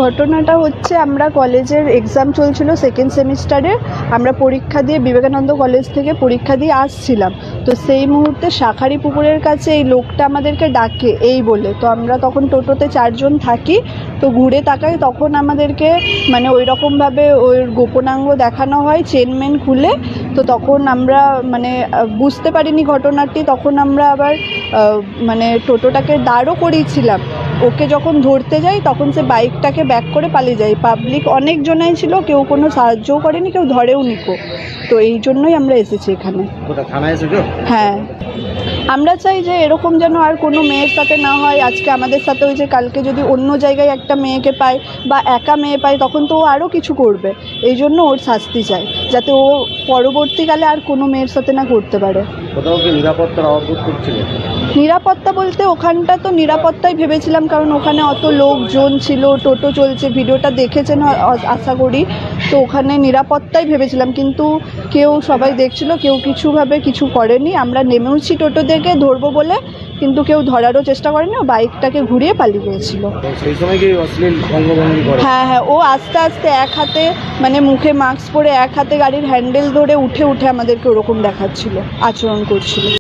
ঘটনাটা হচ্ছে আমরা কলেজের এক্সাম চলছিল সেকেন্ড সেমিস্টারে। আমরা পরীক্ষা দিয়ে বিবেকানন্দ কলেজ থেকে পরীক্ষা দিয়ে আসছিলাম। তো সেই মুহূর্তে শাঁখারি পুকুরের কাছে এই লোকটা আমাদেরকে ডাকে এই বলে। তো আমরা তখন টোটোতে 4 জন থাকি। তো ঘুরে তাকাই, তখন আমাদেরকে মানে ওই রকমভাবে ওর গোপনাঙ্গ দেখানো হয় চেনমেন খুলে। তো তখন আমরা মানে বুঝতে পারিনি ঘটনাটি। তখন আমরা আবার মানে টোটোটাকে দাঁড়ও করিয়েছিলাম। ওকে যখন ধরতে যাই তখন সে বাইকটাকে ব্যাক করে পালিয়ে যায়। পাবলিক অনেকজনাই ছিল, কেউ কোনো সাহায্যও করেনি, কেউ ধরেও নিকো। তো এই জন্যই আমরা এসেছি এখানে। থানায় এসেছো? হ্যাঁ, আমরা চাই যে এরকম যেন আর কোনো মেয়ের সাথে না হয়। আজকে আমাদের সাথে হয়েছে, কালকে যদি অন্য জায়গায় একটা মেয়েকে পায় বা একা মেয়ে পায় তখন তো ও আরও কিছু করবে। এই জন্য ওর শাস্তি চাই, যাতে ও পরবর্তীকালে আর কোনো মেয়ের সাথে না করতে পারে। কোথাও কি নিরাপত্তার অভাব বোধ করছিল? নিরাপত্তা বলতে ওখানটা তো নিরাপত্তাই ভেবেছিলাম, কারণ ওখানে অত লোকজন ছিল, টোটো চলছে, ভিডিওটা দেখেছেন আশা করি। তো ওখানে নিরাপত্তাই ভেবেছিলাম, কিন্তু সবাই দেখছিল, কেউ কিছু করেনি। আমরা নেমেওছি টোটো থেকে ধরবো বলে, কিন্তু কেউ ধরারও চেষ্টা করেনি। ও বাইকটাকে ঘুরিয়ে পালিয়ে গিয়েছিল। সেই সময় কি অশ্লীল অঙ্গভঙ্গি করে? হ্যাঁ, ও আস্তে আস্তে এক হাতে মানে মুখে মাস্ক পরে এক হাতে গাড়ির হ্যান্ডেল ধরে উঠে আমাদেরকে ওরকম দেখাচ্ছিল, আচরণ করছিল।